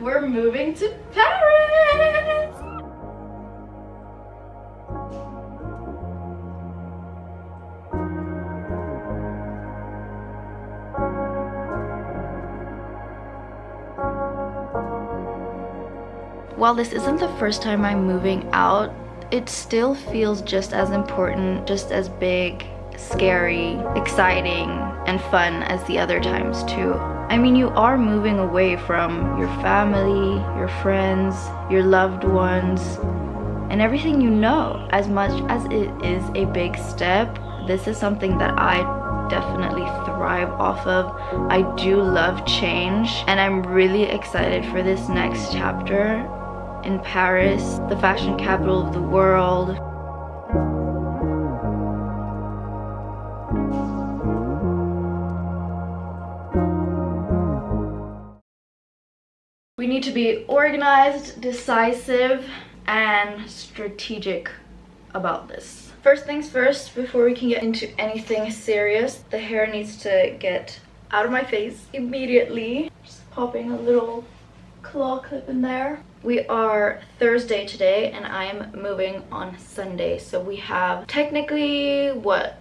we're moving to Paris! While this isn't the first time I'm moving out, it still feels just as important, just as big, scary, exciting, and fun as the other times too. I mean, you are moving away from your family, your friends, your loved ones, and everything you know. As much as it is a big step, this is something that I definitely thrive off of. I do love change, and I'm really excited for this next chapter in Paris, the fashion capital of the world. We need to be organized, decisive, and strategic about this. First things first, before we can get into anything serious, the hair needs to get out of my face immediately. Just popping a little claw clip in there. We are Thursday today and I am moving on Sunday, so we have technically, what,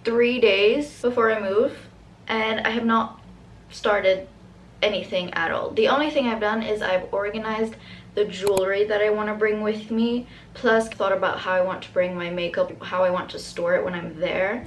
3 days before I move, and I have not started anything at all. The only thing I've done is I've organized the jewelry that I want to bring with me, plus thought about how I want to bring my makeup, how I want to store it when I'm there.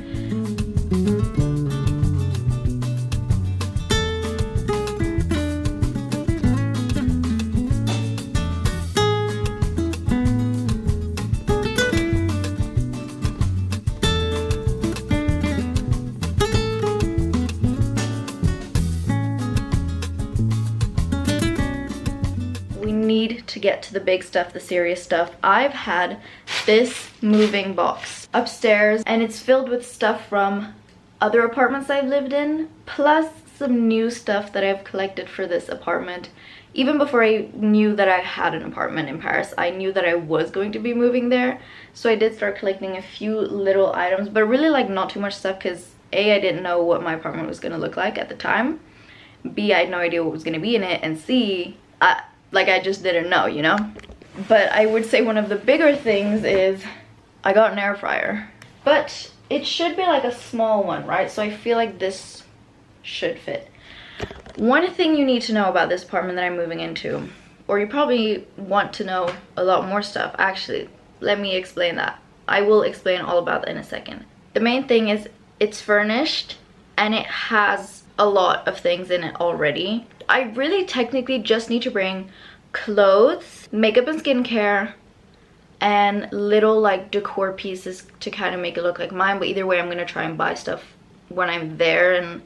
To get to the big stuff, the serious stuff. I've had this moving box upstairs and it's filled with stuff from other apartments I've lived in, plus some new stuff that I've collected for this apartment. Even before I knew that I had an apartment in Paris, I knew that I was going to be moving there, so I did start collecting a few little items, but really like not too much stuff, because A, I didn't know what my apartment was going to look like at the time, B, I had no idea what was going to be in it, and C, I just didn't know, you know? But I would say one of the bigger things is I got an air fryer. But it should be like a small one, right? So I feel like this should fit. One thing you need to know about this apartment that I'm moving into, or you probably want to know a lot more stuff. Actually, let me explain that. I will explain all about that in a second. The main thing is it's furnished and it has a lot of things in it already. I really technically just need to bring clothes, makeup and skincare, and little like decor pieces to kind of make it look like mine. But either way, I'm gonna try and buy stuff when I'm there and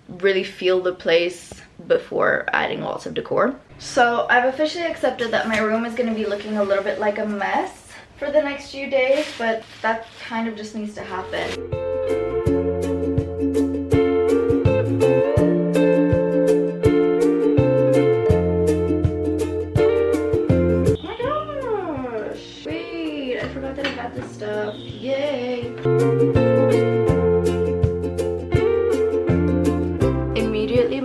really feel the place before adding lots of decor. So I've officially accepted that my room is gonna be looking a little bit like a mess for the next few days, but that kind of just needs to happen.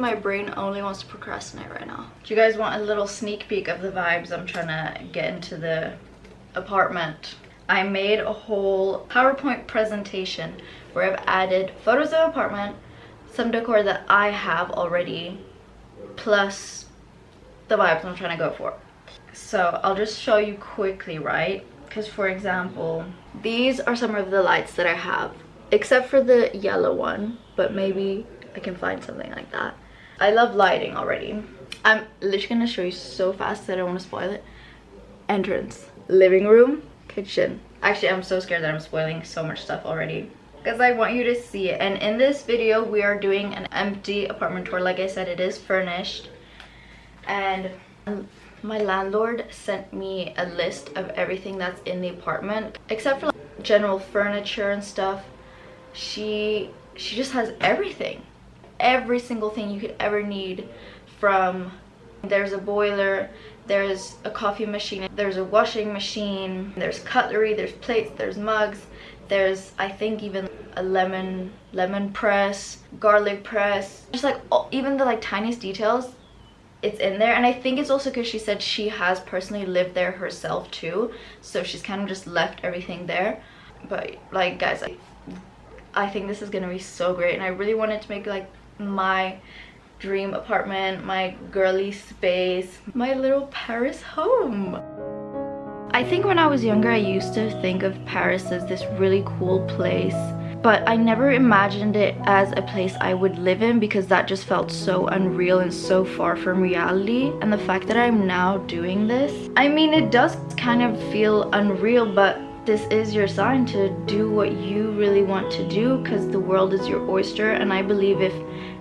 My brain only wants to procrastinate right now. Do you guys want a little sneak peek of the vibes I'm trying to get into the apartment? I made a whole PowerPoint presentation where I've added photos of the apartment, some decor that I have already, plus the vibes I'm trying to go for. So I'll just show you quickly, right? Because for example, these are some of the lights that I have, except for the yellow one, but maybe I can find something like that. I love lighting already. I'm literally gonna show you so fast that I don't want to spoil it. Entrance, living room, kitchen. Actually, I'm so scared that I'm spoiling so much stuff already, because I want you to see it. And in this video, we are doing an empty apartment tour. Like I said, it is furnished. And my landlord sent me a list of everything that's in the apartment, except for like general furniture and stuff. She just has everything. Every single thing you could ever need. From there's a boiler, there's a coffee machine, there's a washing machine, there's cutlery, there's plates, there's mugs, there's I think even a lemon press, garlic press, just like even the like tiniest details. it's in there. And I think it's also because she said she has personally lived there herself too, so she's kind of just left everything there. But like guys, I think this is gonna be so great, and I really wanted to make like my dream apartment, my girly space, my little Paris home. I think when I was younger, I used to think of Paris as this really cool place, but I never imagined it as a place I would live in, because that just felt so unreal and so far from reality. And the fact that I'm now doing this, I mean, it does kind of feel unreal, but this is your sign to do what you really want to do, because the world is your oyster, and I believe if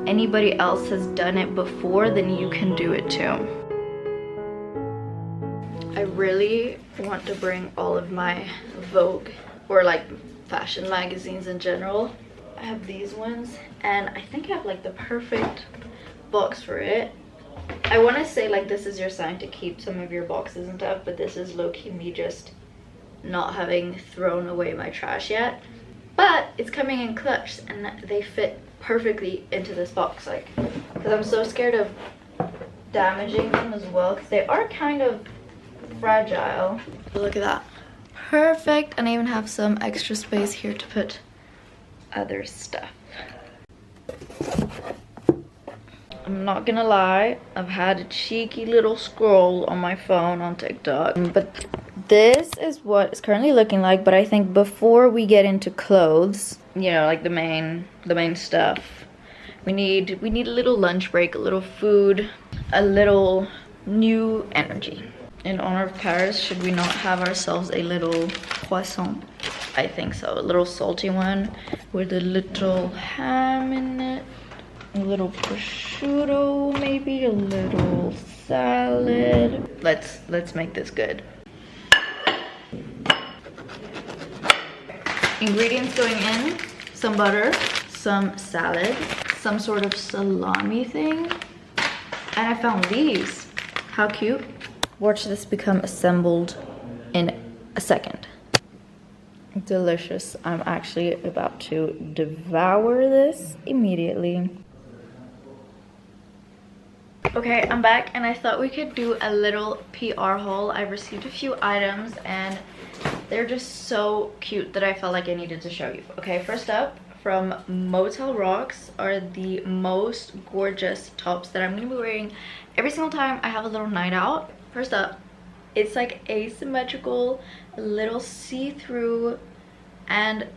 anybody else has done it before, then you can do it too. I really want to bring all of my Vogue or like fashion magazines in general. I have these ones, and I think I have like the perfect box for it. I want to say like this is your sign to keep some of your boxes and stuff, but this is low-key me just not having thrown away my trash yet. But it's coming in clutch, and they fit perfectly into this box, like, because I'm so scared of damaging them as well, because they are kind of fragile. Look at that, perfect. And I even have some extra space here to put other stuff. I'm not gonna lie, I've had a cheeky little scroll on my phone on TikTok, but this is what it's currently looking like. But I think before we get into clothes, you know, like the main stuff, we need a little lunch break, a little food, a little new energy. In honor of Paris, should we not have ourselves a little croissant? I think so, a little salty one with a little ham in it, a little prosciutto, maybe a little salad. Let's make this good. Ingredients going in: some butter, some salad, some sort of salami thing, and I found these. How cute. Watch this become assembled in a second. Delicious. I'm actually about to devour this immediately. Okay, I'm back, and I thought we could do a little PR haul. I've received a few items, and they're just so cute that I felt like I needed to show you. Okay, first up, from Motel Rocks are the most gorgeous tops that I'm going to be wearing every single time I have a little night out. First up, it's like asymmetrical, a little see-through, and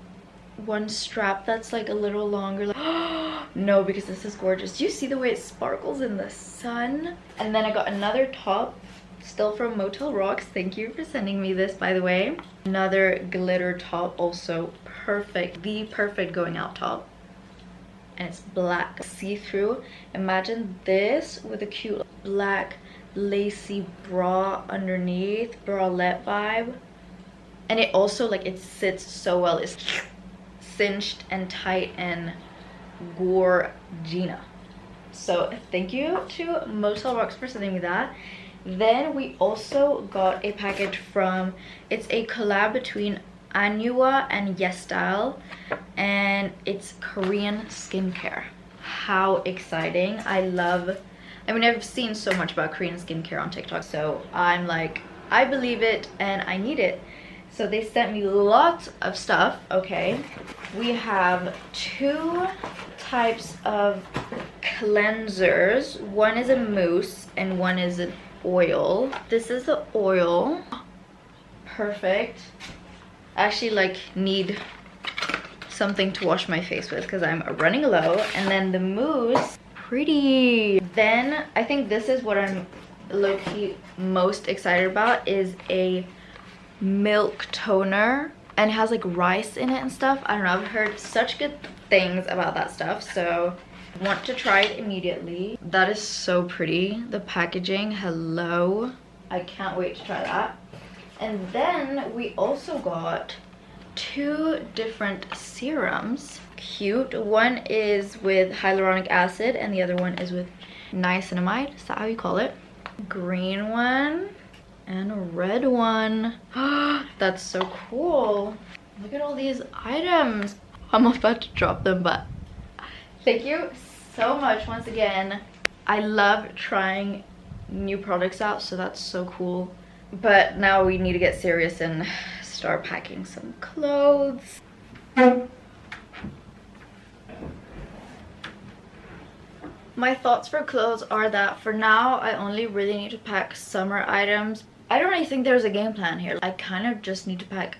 one strap that's like a little longer. No, because this is gorgeous. Do you see the way it sparkles in the sun? And then I got another top, still from Motel Rocks. Thank you for sending me this, by the way. Another glitter top, also perfect, the perfect going out top. And it's black, see-through. Imagine this with a cute black lacy bra underneath, bralette vibe. And it also, like, it sits so well. It's cinched and tight and gorgina. So thank you to Motel Rocks for sending me that. Then we also got a package from, it's a collab between Anua and YesStyle, and it's Korean skincare. How exciting. I mean, I've seen so much about Korean skincare on TikTok, so I'm like, I believe it and I need it. So they sent me lots of stuff. Okay, we have two types of cleansers. One is a mousse and one is an oil. This is the oil. Perfect. I actually like need something to wash my face with because I'm running low. And then the mousse, pretty. Then I think this is what I'm low-key most excited about, is a milk toner, and it has like rice in it and stuff. I don't know, I've heard such good things about that stuff, so I want to try it immediately. That is so pretty, the packaging. Hello, I can't wait to try that. And then we also got two different serums. Cute. One is with hyaluronic acid and the other one is with niacinamide. Is that how you call it? Green one and a red one. That's so cool. Look at all these items. I'm about to drop them, but thank you so much once again. I love trying new products out, so that's so cool. But now we need to get serious and start packing some clothes. My thoughts for clothes are that for now I only really need to pack summer items. I don't really think there's a game plan here. I kind of just need to pack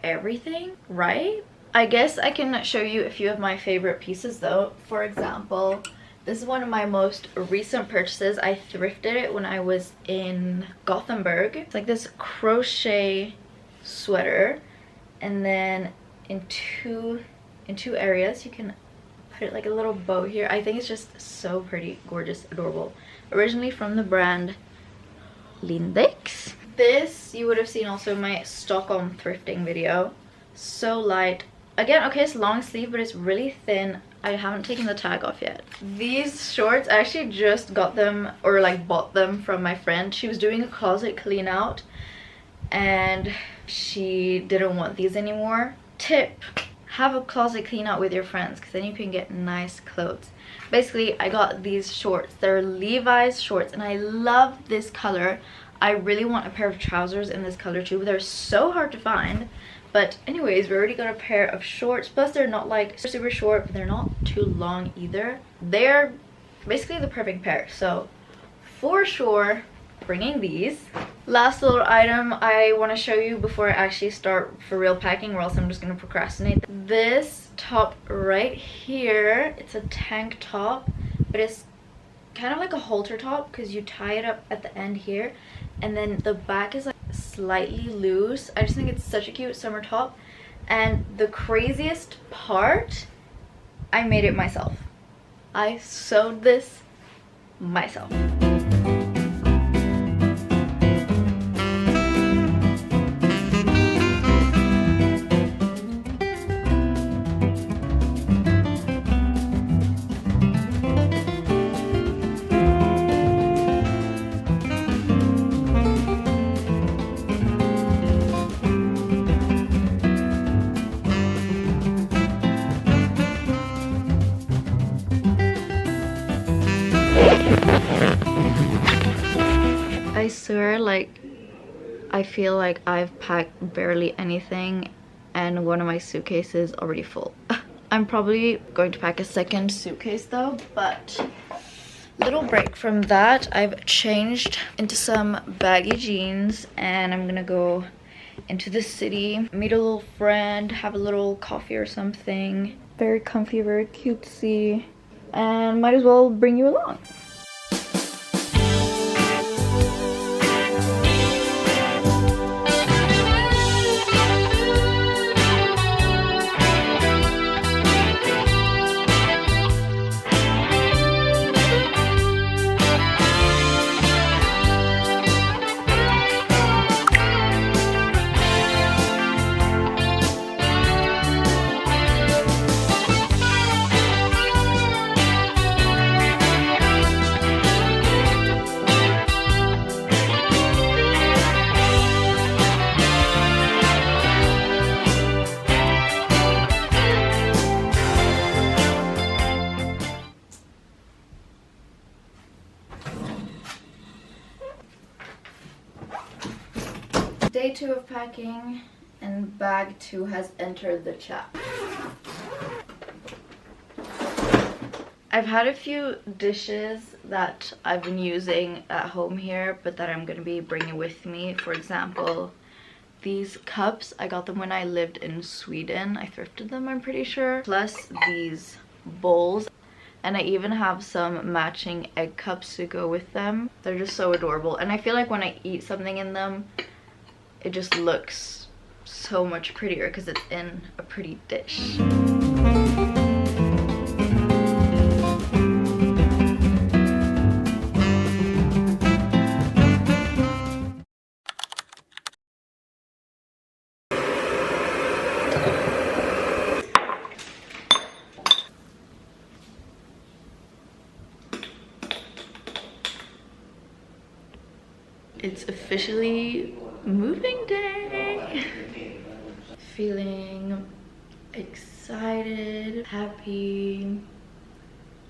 everything, right? I guess I can show you a few of my favorite pieces though. For example, this is one of my most recent purchases. I thrifted it when I was in Gothenburg. It's like this crochet sweater, and then in two areas you can put it like a little bow here. I think it's just so pretty, gorgeous, adorable. Originally from the brand Lindex. This you would have seen also in my Stockholm thrifting video. So light. Again, okay, it's long sleeve, but it's really thin. I haven't taken the tag off yet. These shorts, I actually just got them, or like bought them from my friend. She was doing a closet clean out and she didn't want these anymore. Tip: have a closet clean out with your friends, because then you can get nice clothes. Basically, I got these shorts. They're Levi's shorts and I love this color. I really want a pair of trousers in this color too, but they're so hard to find. But anyways, we already got a pair of shorts. Plus they're not like super short, but they're not too long either. They're basically the perfect pair. So for sure, bringing these. Last little item I want to show you before I actually start for real packing, or else I'm just going to procrastinate. This top right here, it's a tank top, but it's kind of like a halter top because you tie it up at the end here, and then the back is like slightly loose. I just think it's such a cute summer top. And the craziest part, I made it myself. I sewed this myself. I swear, like, I feel like I've packed barely anything and one of my suitcases already full. I'm probably going to pack a second suitcase though, but little break from that, I've changed into some baggy jeans and I'm gonna go into the city, meet a little friend, have a little coffee or something. Very comfy, very cutesy, and might as well bring you along. Day 2 of packing, and bag 2 has entered the chat. I've had a few dishes that I've been using at home here, but that I'm gonna be bringing with me. For example, these cups, I got them when I lived in Sweden. I thrifted them, I'm pretty sure. Plus these bowls. And I even have some matching egg cups to go with them. They're just so adorable. And I feel like when I eat something in them, it just looks so much prettier because it's in a pretty dish. It's officially moving day. Feeling excited, happy,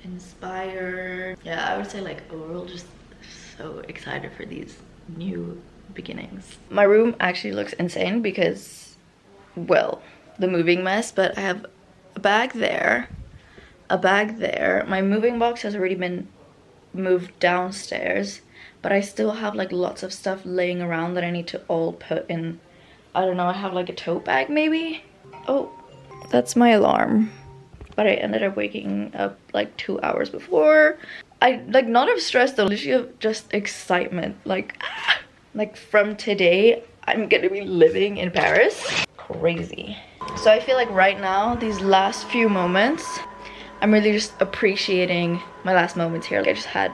inspired. Yeah, I would say like overall just so excited for these new beginnings. My room actually looks insane because, well, the moving mess, but I have a bag there, a bag there. My moving box has already been moved downstairs, but I still have like lots of stuff laying around that I need to all put in. I don't know, I have like a tote bag maybe. Oh, that's my alarm, but I ended up waking up like 2 hours before. I like not of stress though, literally of just excitement. Like from today I'm gonna be living in Paris. Crazy. So I feel like right now, these last few moments, I'm really just appreciating my last moments here. Like I just had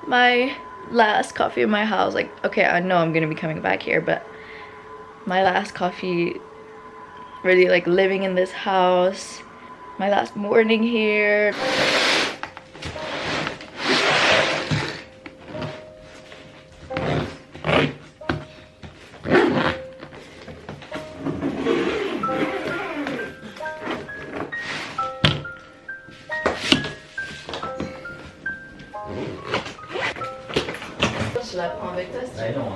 my last coffee in my house. Like, okay, I know I'm gonna be coming back here, but my last coffee, really like living in this house, my last morning here. Je la prends avec toi si tu veux.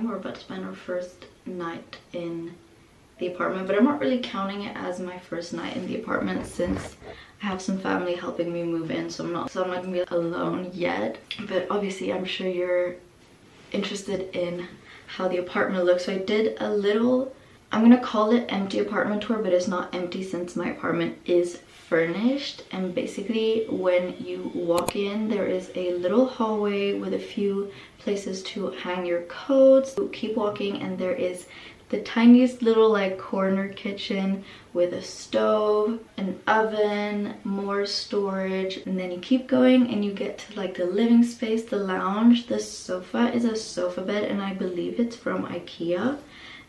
We're about to spend our first night in the apartment, but I'm not really counting it as my first night in the apartment since I have some family helping me move in, so I'm not gonna be alone yet. But obviously I'm sure you're interested in how the apartment looks, so I did a little, I'm gonna call it empty apartment tour, but it's not empty since my apartment is furnished. And basically when you walk in, there is a little hallway with a few places to hang your coats. You keep walking and there is the tiniest little like corner kitchen with a stove, an oven, more storage, and then you keep going and you get to like the living space, the lounge. The sofa is a sofa bed and I believe it's from IKEA.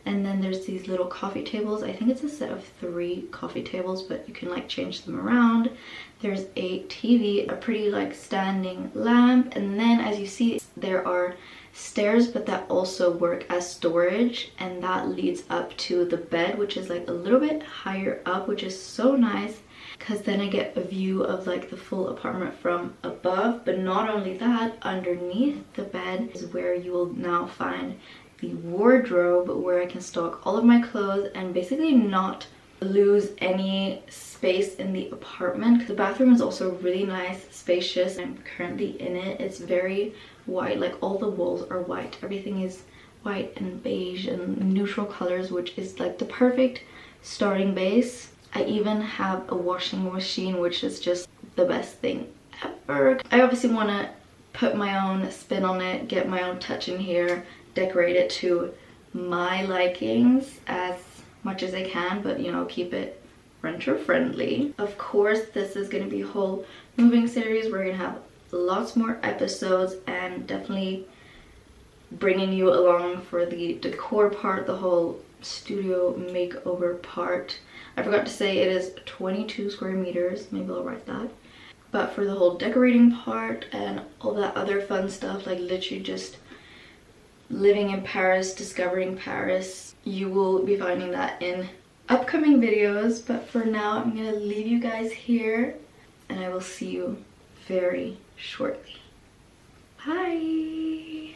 And then there's these little coffee tables. I think it's a set of 3 coffee tables, but you can like change them around. There's a TV, a pretty like standing lamp, and then as you see there are stairs, but that also work as storage, and that leads up to the bed, which is like a little bit higher up, which is so nice because then I get a view of like the full apartment from above. But not only that, underneath the bed is where you will now find the wardrobe, where I can stock all of my clothes and basically not lose any space in the apartment. The bathroom is also really nice, spacious. I'm currently in it. It's very white, like all the walls are white. Everything is white and beige and neutral colors, which is like the perfect starting base. I even have a washing machine, which is just the best thing ever. I obviously want to put my own spin on it, get my own touch in here, decorate it to my likings as much as I can, but you know, keep it renter friendly. Of course, this is going to be a whole moving series. We're going to have lots more episodes and definitely bringing you along for the decor part, the whole studio makeover part. I forgot to say it is 22 square meters, maybe I'll write that. But for the whole decorating part and all that other fun stuff, like literally just living in Paris, discovering Paris, you will be finding that in upcoming videos. But for now, I'm gonna leave you guys here and I will see you very shortly. Bye!